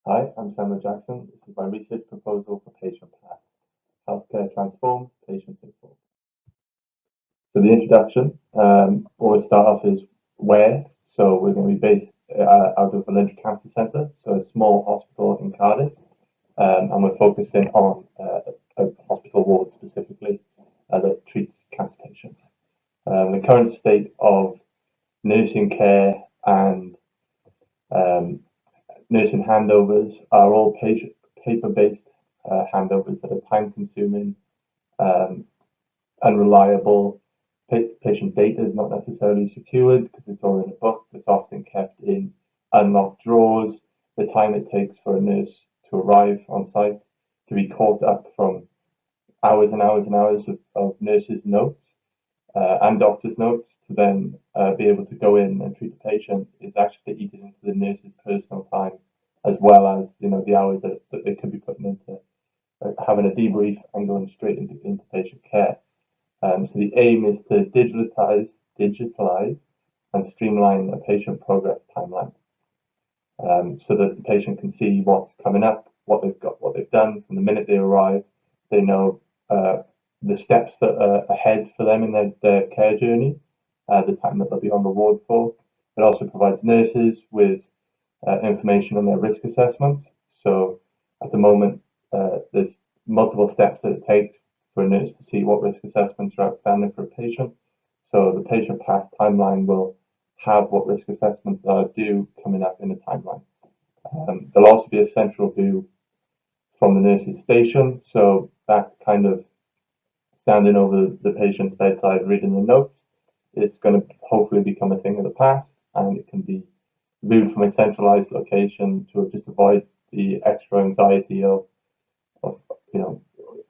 Hi, I'm Samuel Jackson. This is my research proposal for Patient Path, Healthcare Transformed, Patients Informed. So the introduction, what we start off is where. So we're going to be based out of the London Cancer Centre, so a small hospital in Cardiff, and we're focusing on a hospital ward specifically that treats cancer patients. The current state of nursing care and um, nursing handovers are all paper-based handovers that are time-consuming, um, unreliable. Patient data is not necessarily secured because it's all in a book that's often kept in unlocked drawers. The time it takes for a nurse to arrive on site, to be caught up from hours and hours and hours of nurses' notes and doctor's notes to then be able to go in and treat the patient is actually eaten into the nurse's personal time, as well as the hours that they could be putting into having a debrief and going straight into patient care. So the aim is to digitalize and streamline a patient progress timeline, so that the patient can see what's coming up, what they've got, what they've done from the minute they arrive. They know the steps that are ahead for them in their care journey, the time that they'll be on the ward for. It also provides nurses with information on their risk assessments. So at the moment, there's multiple steps that it takes for a nurse to see what risk assessments are outstanding for a patient. So the patient path timeline will have what risk assessments are due coming up in the timeline. There'll also be a central view from the nurse's station, so that kind of standing over the patient's bedside reading the notes is going to hopefully become a thing of the past, and it can be viewed from a centralized location to just avoid the extra anxiety of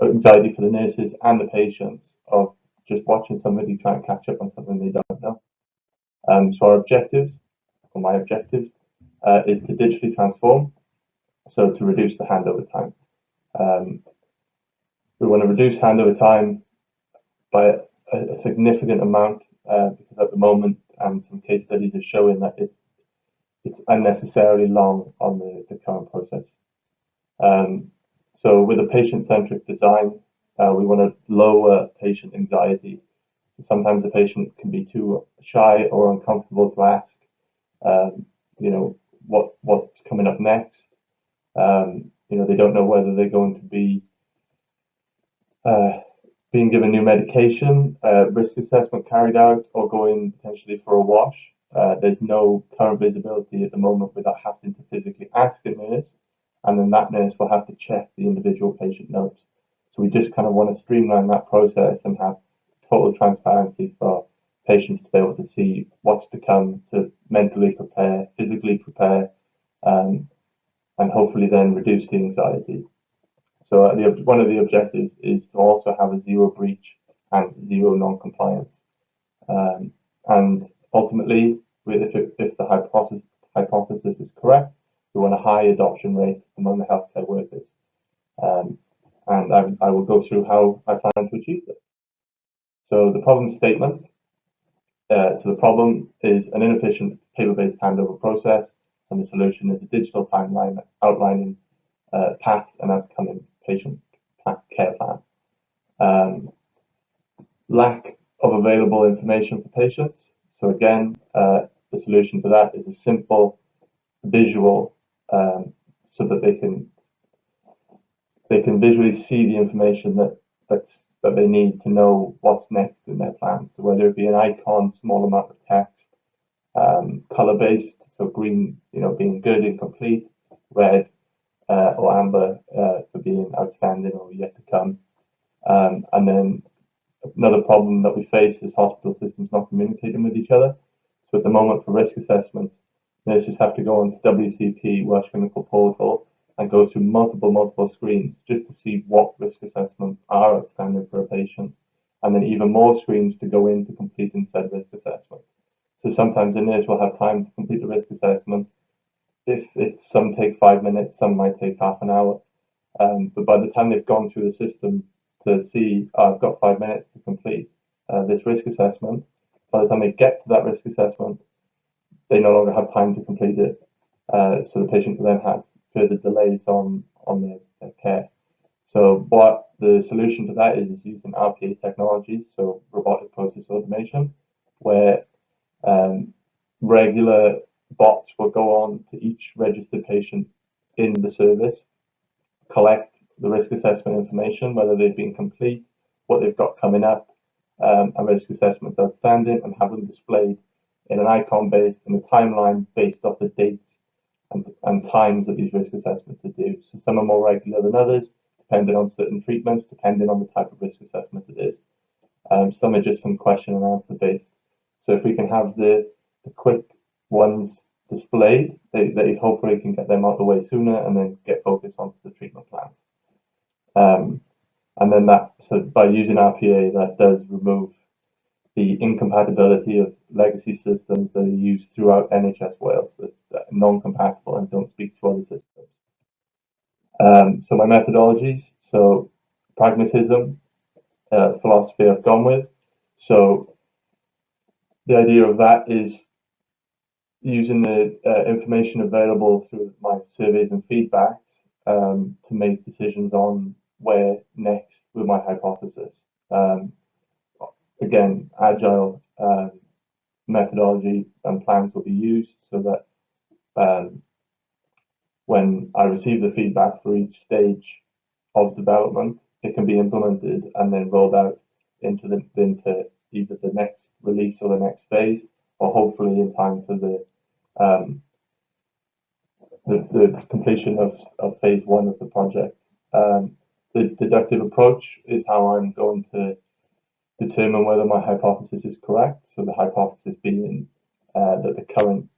anxiety for the nurses and the patients of just watching somebody try and catch up on something they don't know. So our objectives, or my objectives, is to digitally transform, so to reduce the handover time. Um, we want to reduce handover time by a significant amount because at the moment, and some case studies are showing that it's unnecessarily long on the current process. So with a patient-centric design, we want to lower patient anxiety. Sometimes the patient can be too shy or uncomfortable to ask, um, what's coming up next. They don't know whether they're going to be uh, being given new medication, risk assessment carried out, or going potentially for a wash. There's no current visibility at the moment without having to physically ask a nurse, and then that nurse will have to check the individual patient notes. So we just kind of want to streamline that process and have total transparency for patients to be able to see what's to come, to mentally prepare, physically prepare, um, and hopefully then reduce the anxiety. So one of the objectives is to also have a zero breach and zero non-compliance. And ultimately, if the hypothesis is correct, we want a high adoption rate among the healthcare workers. Um, and I will go through how I plan to achieve this. So the problem statement. So the problem is an inefficient paper-based handover process, and the solution is a digital timeline outlining past and upcoming patient care plan. Lack of available information for patients. So again, the solution to that is a simple visual, so that they can visually see the information that they need to know what's next in their plan. So whether it be an icon, small amount of text, color-based, so green, being good and complete, red or amber for being outstanding or yet to come. And then another problem that we face is hospital systems not communicating with each other. So at the moment for risk assessments, nurses have to go onto WCP, Welsh Clinical Portal, and go through multiple screens just to see what risk assessments are outstanding for a patient, and then even more screens to go in to complete said risk assessment. So sometimes a nurse will have time to complete the risk assessment. If it's some take 5 minutes, some might take half an hour. But by the time they've gone through the system to see, I've got 5 minutes to complete this risk assessment, by the time they get to that risk assessment, they no longer have time to complete it. So the patient then has further delays on their care. So what the solution to that is using RPA technologies, so robotic process automation, where regular bots will go on to each registered patient in the service, collect the risk assessment information, whether they've been complete, what they've got coming up, and risk assessments outstanding, and have them displayed in an icon based and a timeline based off the dates and times that these risk assessments are due. So some are more regular than others, depending on certain treatments, depending on the type of risk assessment it is. Some are just some question and answer based. So if we can have the quick ones displayed, they hopefully can get them out of the way sooner and then get focused on the treatment plans. And then so by using RPA, that does remove the incompatibility of legacy systems that are used throughout NHS Wales that are non-compatible and don't speak to other systems. So my methodologies, so pragmatism, philosophy I've gone with. So the idea of that is using the information available through my surveys and feedbacks to make decisions on where next with my hypothesis. Again, agile methodology and plans will be used so that when I receive the feedback for each stage of development, it can be implemented and then rolled out into either the next release or the next phase, or hopefully in time for the completion of phase one of the project. The deductive approach is how I'm going to determine whether my hypothesis is correct. So the hypothesis being that the current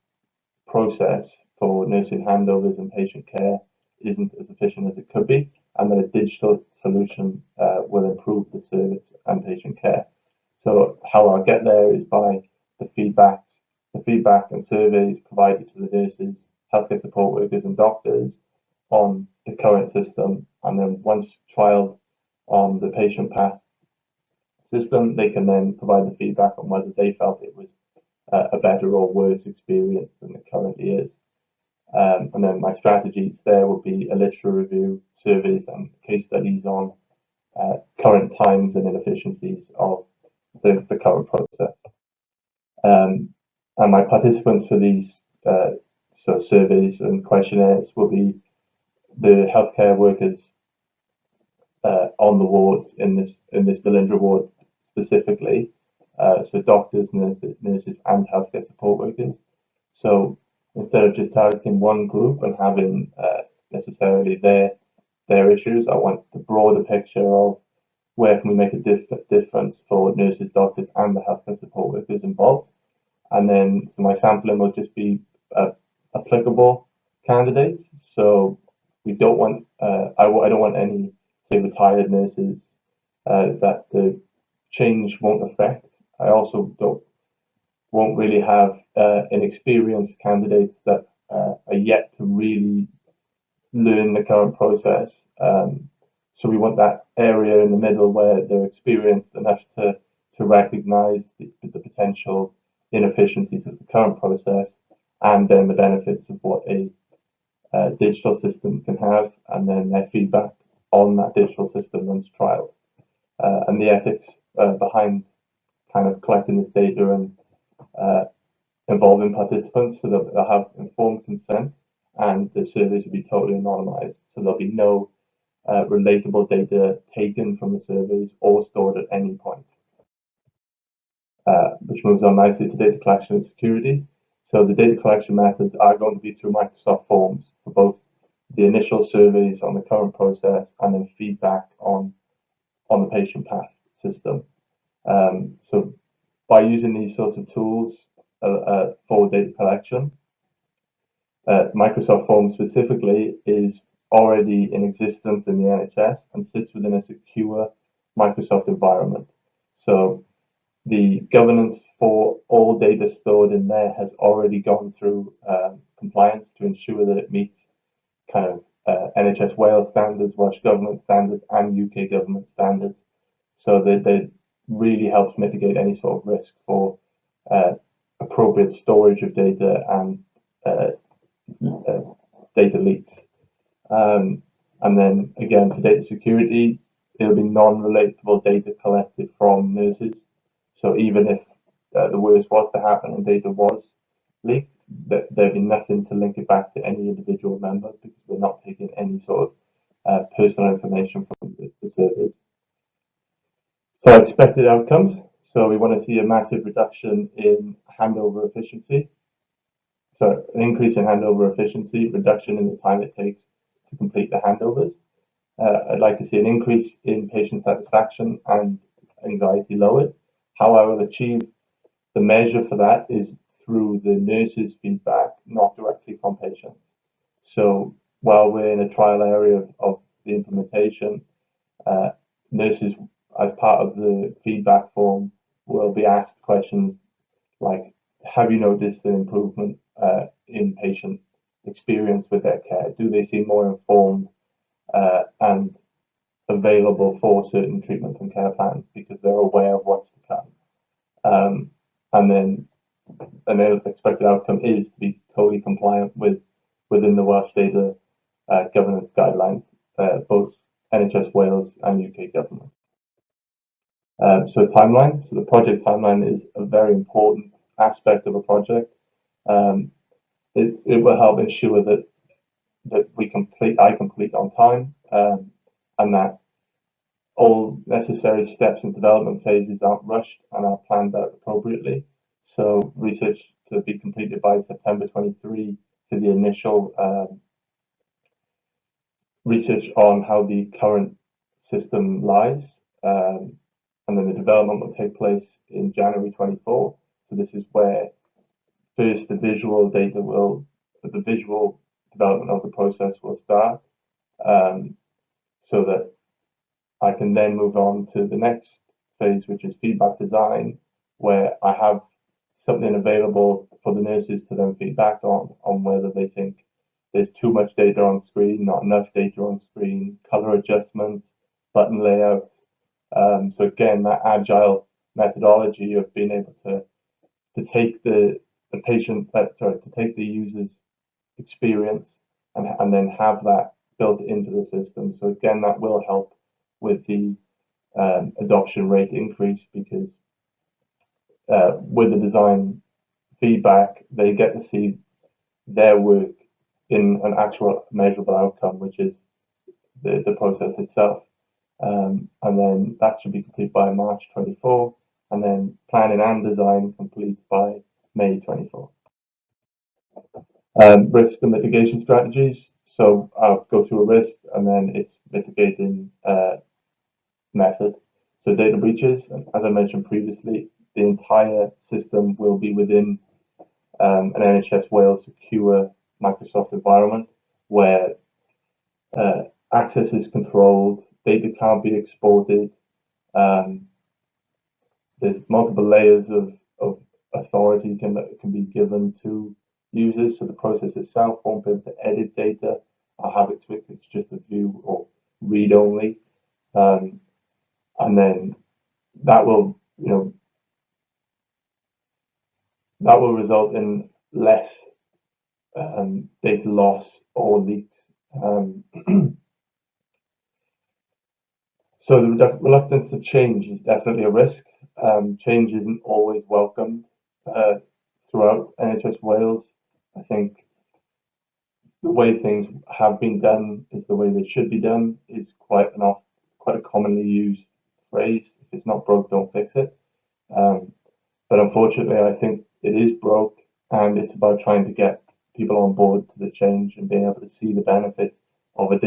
process for nursing handovers and patient care isn't as efficient as it could be, and that a digital solution will improve the service and patient care. So how I'll get there is by the feedback and surveys provided to the nurses, healthcare support workers and doctors on the current system, and then once trialed on the patient path system, they can then provide the feedback on whether they felt it was a better or worse experience than it currently is. And then my strategies there would be a literature review, surveys and case studies on current times and inefficiencies of the current process. And my participants for these so surveys and questionnaires will be the healthcare workers on the wards in this Bilindra ward specifically, so doctors, nurses and healthcare support workers. So instead of just targeting one group and having necessarily their issues, I want the broader picture of where can we make a difference for nurses, doctors and the healthcare support workers involved. And then so my sampling will just be applicable candidates. So we don't want I don't want any say retired nurses that the change won't affect. I also won't really have inexperienced candidates that are yet to really learn the current process. So we want that area in the middle where they're experienced enough to recognise the potential inefficiencies of the current process, and then the benefits of what a digital system can have, and then their feedback on that digital system once trialed, and the ethics behind kind of collecting this data and involving participants so that they'll have informed consent, and the surveys will be totally anonymized, so there'll be no relatable data taken from the surveys or stored at any point. Which moves on nicely to data collection and security. So the data collection methods are going to be through Microsoft Forms for both the initial surveys on the current process and then feedback on the patient path system. So by using these sorts of tools for data collection, Microsoft Forms specifically is already in existence in the NHS and sits within a secure Microsoft environment. So the governance for all data stored in there has already gone through compliance to ensure that it meets kind of NHS Wales standards, Welsh Government standards, and UK government standards. So that really helps mitigate any sort of risk for appropriate storage of data and data leaks. And then again, for data security, it'll be non-relatable data collected from nurses. So even if the worst was to happen and data was leaked, there'd be nothing to link it back to any individual member because we're not taking any sort of personal information from the servers. So expected outcomes. So we want to see a massive reduction in handover efficiency. So an increase in handover efficiency, reduction in the time it takes to complete the handovers. I'd like to see an increase in patient satisfaction and anxiety lowered. How I will achieve the measure for that is through the nurses' feedback, not directly from patients. So while we're in a trial area of the implementation, nurses, as part of the feedback form, will be asked questions like, have you noticed an improvement in patient experience with their care? Do they seem more informed and available for certain treatments and care plans because they're aware of what's to come? And then an expected outcome is to be totally compliant within the Welsh data governance guidelines, both NHS Wales and UK government. So timeline. So the project timeline is a very important aspect of a project. It will help ensure that I complete on time, and that all necessary steps and development phases aren't rushed and are planned out appropriately. So research to be completed by September 23 for the initial research on how the current system lies, and then the development will take place in January 24. So this is where first the visual development of the process will start, so that I can then move on to the next phase, which is feedback design, where I have something available for the nurses to then feedback on whether they think there's too much data on screen, not enough data on screen, color adjustments, button layouts. So again, that agile methodology of being able to take the user's experience and then have that built into the system. So again, that will help with the adoption rate increase because with the design feedback, they get to see their work in an actual measurable outcome, which is the process itself. And then that should be complete by March 24, and then planning and design complete by May 24. Risk and mitigation strategies. So I'll go through a risk and then its mitigating method. So data breaches, as I mentioned previously, the entire system will be within an NHS Wales secure Microsoft environment where access is controlled, data can't be exported. There's multiple layers of authority can be given to users, so the process itself won't be able to edit data or have it to it's just a view or read only, and then that will result in less data loss or leaks. So the reluctance to change is definitely a risk. Change isn't always welcomed throughout NHS Wales. I think the way things have been done is the way they should be done is quite a commonly used phrase. If it's not broke, don't fix it. But unfortunately, I think it is broke, and it's about trying to get people on board to the change and being able to see the benefits of a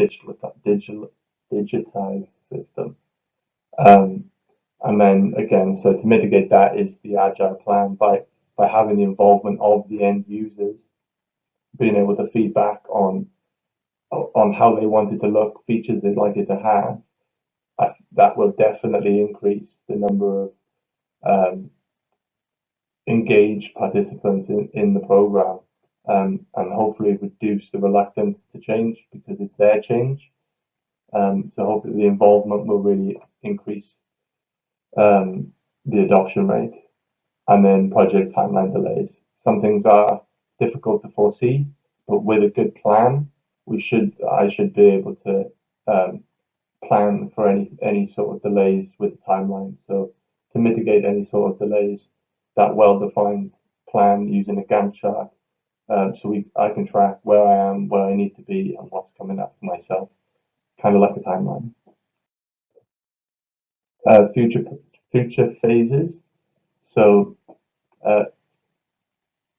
digitized system. And then again, so to mitigate that is the agile plan by having the involvement of the end users, being able to feedback on how they want it to look, features they'd like it to have. That will definitely increase the number of engaged participants in the program, and hopefully reduce the reluctance to change because it's their change. So hopefully the involvement will really increase the adoption rate. And then project timeline delays. Some things are difficult to foresee, but with a good plan I should be able to plan for any sort of delays with the timeline. So to mitigate any sort of delays, that well-defined plan using a Gantt chart, so I can track where I am, where I need to be, and what's coming up for myself, kind of like a timeline. Uh, future future phases. So uh,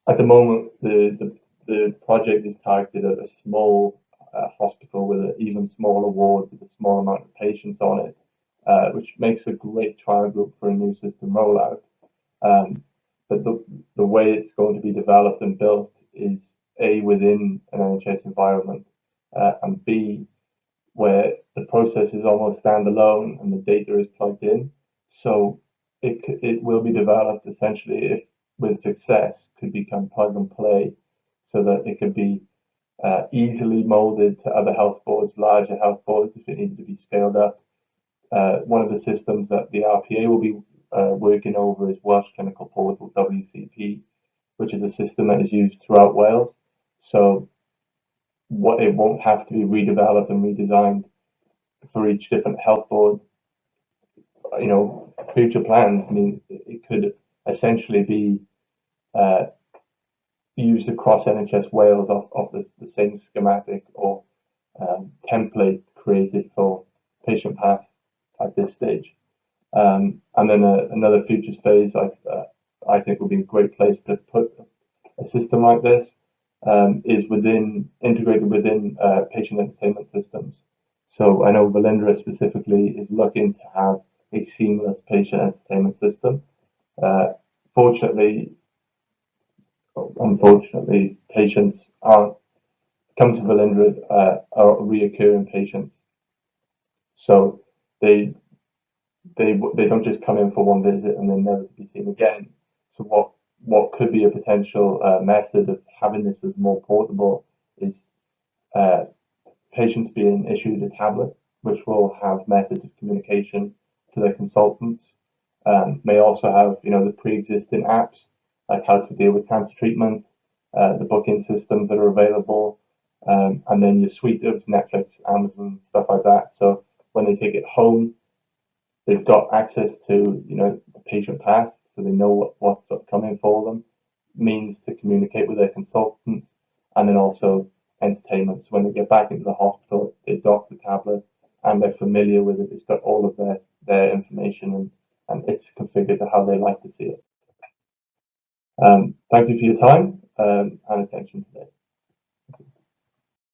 at the moment, the project is targeted at a small hospital with an even smaller ward with a small amount of patients on it, which makes a great trial group for a new system rollout. Um, but the way it's going to be developed and built is A, within an NHS environment, and B, where the process is almost standalone and the data is plugged in. So it will be developed essentially, if with success, could become plug and play, so that it could be easily molded to other health boards, larger health boards, if it needed to be scaled up. One of the systems that the RPA will be working over is Welsh Clinical Portal, WCP, which is a system that is used throughout Wales. So what it won't have to be redeveloped and redesigned for each different health board. Future plans mean it could essentially be uh, used across NHS Wales off the same schematic or template created for patient path at this stage. And then another futures phase, I think would be a great place to put a system like this, is integrated within patient entertainment systems. So I know Valindra specifically is looking to have a seamless patient entertainment system. Uh, fortunately, Unfortunately, patients aren't come to Valindra are reoccurring patients, so they they don't just come in for one visit and then never to be seen again. So what could be a potential method of having this as more portable is uh, patients being issued a tablet which will have methods of communication to their consultants. May also have the pre-existing apps like how to deal with cancer treatment, the booking systems that are available, and then your suite of Netflix, Amazon, stuff like that. So when they take it home, they've got access to the patient path, so they know what's upcoming for them, means to communicate with their consultants, and then also entertainment. So when they get back into the hospital, they dock the tablet and they're familiar with it. It's got all of their information, and it's configured to how they like to see it. Thank you for your time and attention today.